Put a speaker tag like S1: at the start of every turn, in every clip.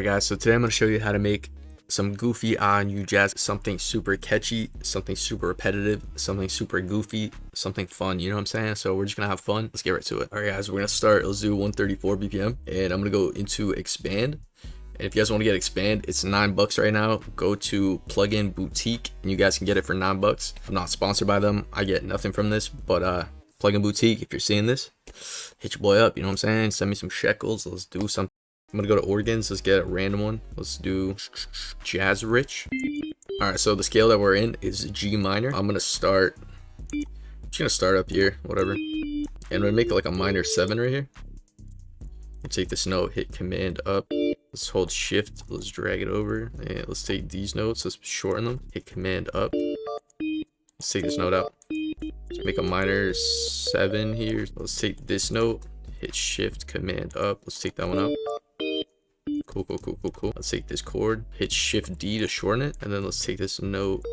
S1: Alright guys, so today I'm going to show you how to make some goofy-ahh newjazz, something super catchy, something super repetitive, something super goofy, something fun, you know what I'm saying? So we're just going to have fun. Let's get right to it. Alright guys, we're going to start. Let's do 134 BPM and I'm going to go into expand. And if you guys want to get expand, it's $9 right now. Go to Plugin Boutique and you guys can get it for $9. I'm not sponsored by them. I get nothing from this, but Plugin Boutique, if you're seeing this, hit your boy up, you know what I'm saying? Send me some shekels. Let's do something. I'm gonna go to organs. Let's get a random one. Let's do jazz rich. All right, so the scale that we're in is G minor. I'm gonna start, just gonna start up here, whatever, and I'm gonna make it like a minor 7 right here. We'll take this note, hit command up, let's hold shift, let's drag it over, and let's take these notes, let's shorten them, hit command up, let's take this note out, let's make a minor 7 here. Let's take this note, hit shift command up, let's take that one out. Cool. Let's take this chord, hit shift D to shorten it, and then let's take this note,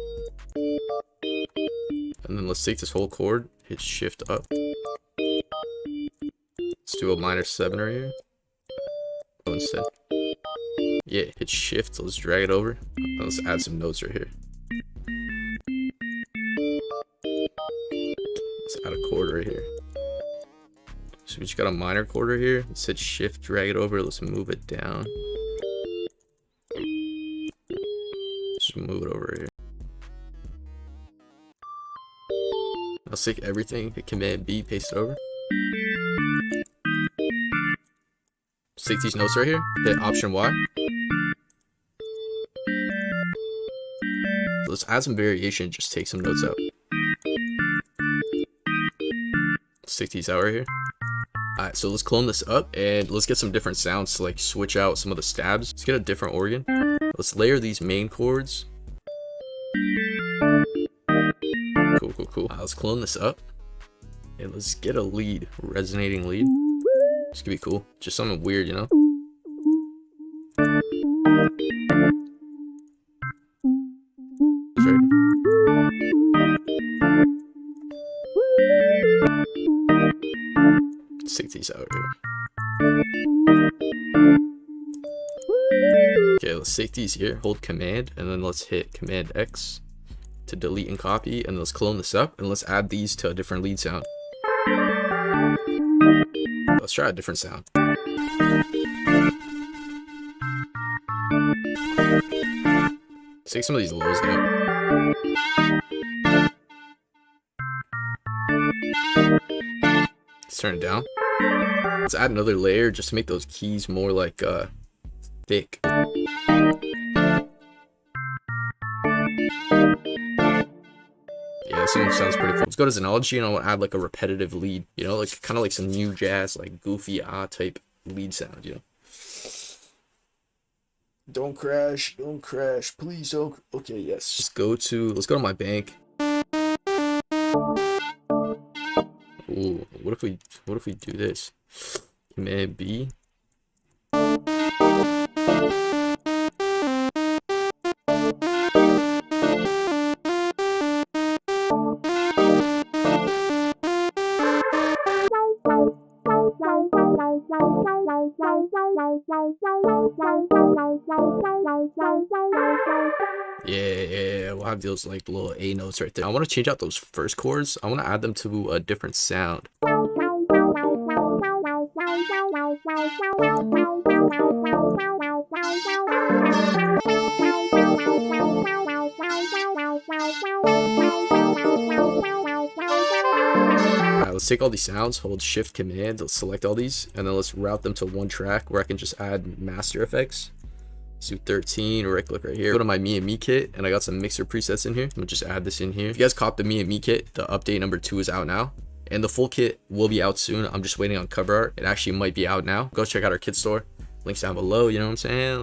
S1: and then let's take this whole chord, hit shift up. Let's do a minor 7 right here. Oh, instead, yeah, hit shift, let's drag it over, and let's add some notes right here. Let's add a chord right here. So we just got a minor chord right here. Let's hit shift, drag it over, let's move it down. Just move it over here. Let's take everything, hit command B, paste it over. Let's take these notes right here, hit option Y. Let's add some variation, just take some notes out. Let's take these out right here. Alright, so let's clone this up and let's get some different sounds to like switch out some of the stabs. Let's get a different organ. Let's layer these main chords. Cool. Let's clone this up and let's get a lead, resonating lead. This could be cool. Just something weird, you know? Right. Let's take these out here. Okay, let's take these here, hold command, and then let's hit command X to delete and copy, and let's clone this up, and let's add these to a different lead sound. Let's try a different sound. Let's take some of these lows down. Let's turn it down. Let's add another layer just to make those keys more like thick. Yeah, this one sounds pretty cool. Let's go to Xenology and I want to add like a repetitive lead, you know, like kind of like some newjazz, like goofy-ahh type lead sound, you know. Don't crash, please don't. Okay, yes. Let's go to my bank. Ooh, what if we do this? Command B. Yeah, we'll have those like little A notes right there. I want to change out those first chords. I want to add them to a different sound. Alright, let's take all these sounds, hold shift command, let's select all these, and then let's route them to one track where I can just add master effects. Let's do 13, right click right here. Go to my me&me kit, and I got some mixer presets in here. I'm gonna just add this in here. If you guys caught the me&me kit, the update number 2 is out now. And the full kit will be out soon. I'm just waiting on cover art. It actually might be out now. Go check out our kit store. Links down below, you know what I'm saying?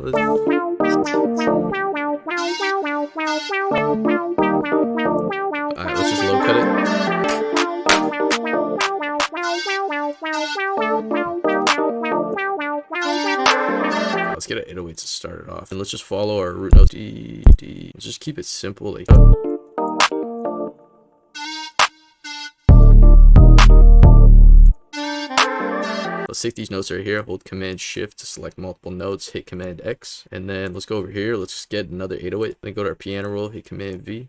S1: Alright, let's just low cut it. Let's get an 808 to start it off, and let's just follow our root notes. D. Let's just keep it simple, like. Let's take these notes right here, hold Command Shift to select multiple notes, hit Command X, and then let's go over here. Let's get another 808. Then go to our piano roll, hit Command V.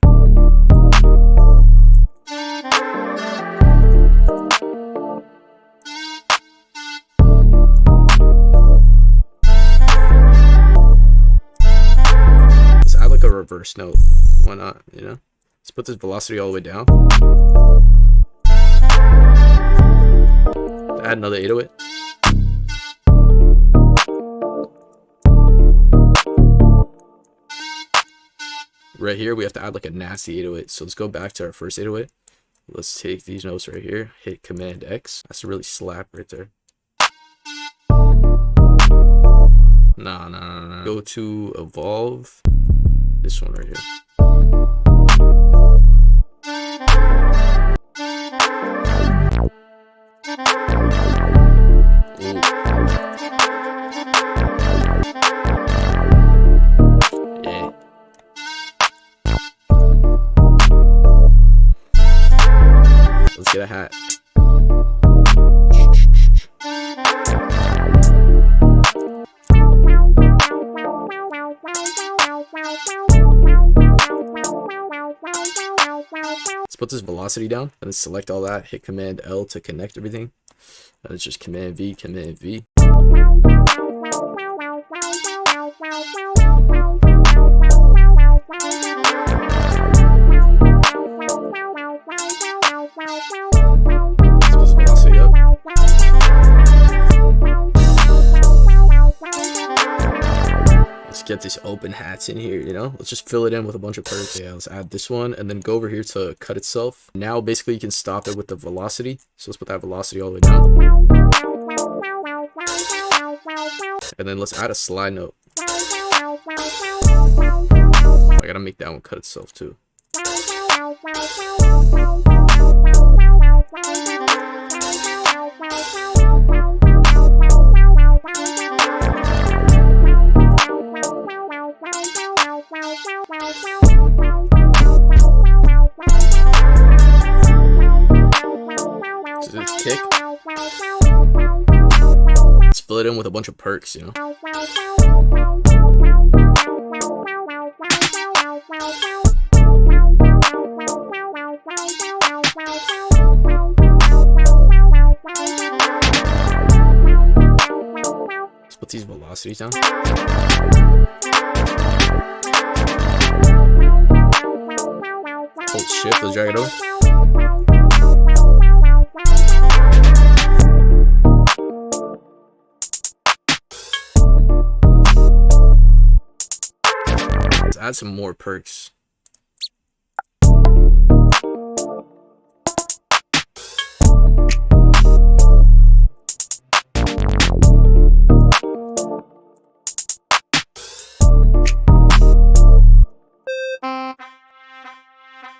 S1: Let's add like a reverse note. Why not? You know. Let's put this velocity all the way down. Add another 808. Right here, we have to add like a nasty 808. So let's go back to our first 808. Let's take these notes right here, hit Command X. That's a really slap right there. No. Go to Evolve. This one right here. Let's get a hat. Let's put this velocity down and then select all that, hit Command L to connect everything. And it's just Command V, Command V. Get these open hats in here, you know. Let's just fill it in with a bunch of percs. Yeah, let's add this one and then go over here to cut itself. Now basically you can stop it with the velocity, so let's put that velocity all the way down, and then let's add a slide note. I gotta make that one cut itself too. Kick. Let's fill it in with a bunch of percs, you know. Let's put these velocities down. Hold Shift, let's drag it over. Let's add some more percs.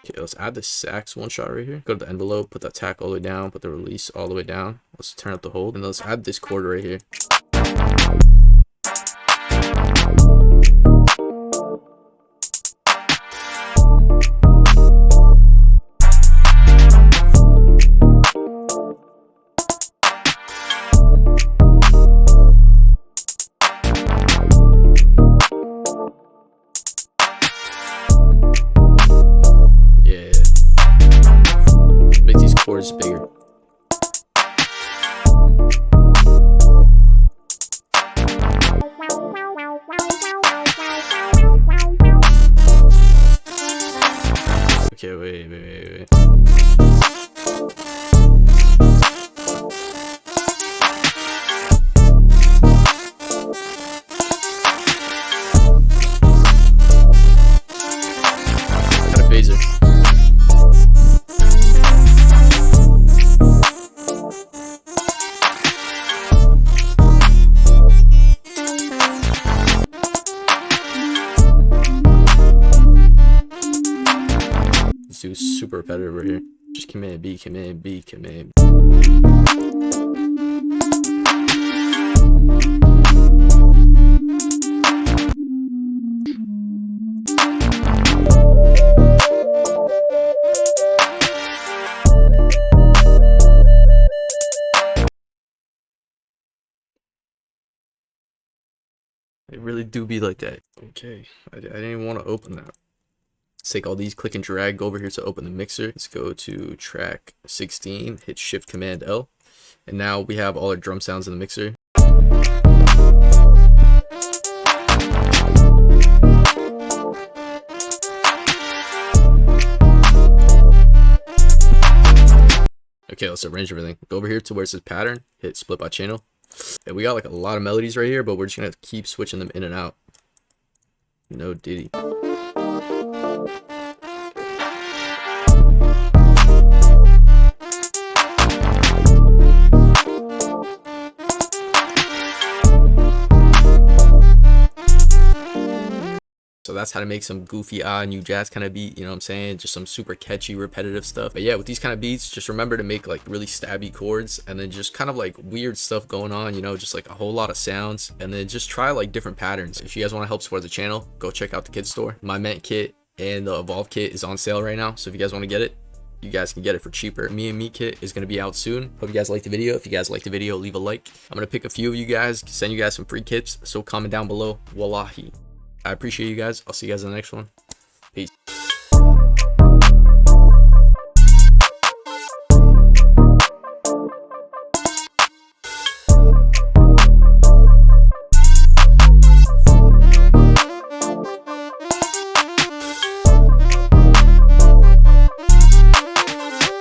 S1: Okay, let's add the sax one shot right here. Go to the envelope, put the attack all the way down, put the release all the way down. Let's turn up the hold, and let's add this chord right here. Chords bigger. Okay, wait. Got a phaser. Do super repetitive right here. Just Command B, Command B, Command do be like that. Okay, I didn't even want to open that. Let's take all these, click and drag, go over here to open the mixer. Let's go to track 16, hit Shift Command L. And now we have all our drum sounds in the mixer. Okay, let's arrange everything. Go over here to where it says pattern, hit split by channel. And we got like a lot of melodies right here, but we're just gonna keep switching them in and out. No diddy. So that's how to make some goofy new jazz kind of beat, you know what I'm saying? Just some super catchy, repetitive stuff. But yeah, with these kind of beats, just remember to make like really stabby chords and then just kind of like weird stuff going on, you know, just like a whole lot of sounds, and then just try like different patterns. If you guys want to help support the channel, go check out the kid store. My Mint kit and the Evolve kit is on sale right now. So if you guys want to get it, you guys can get it for cheaper. Me and Me kit is going to be out soon. Hope you guys liked the video. If you guys liked the video, leave a like. I'm going to pick a few of you guys, send you guys some free kits. So comment down below. Wallahi. I appreciate you guys. I'll see you guys in the next one.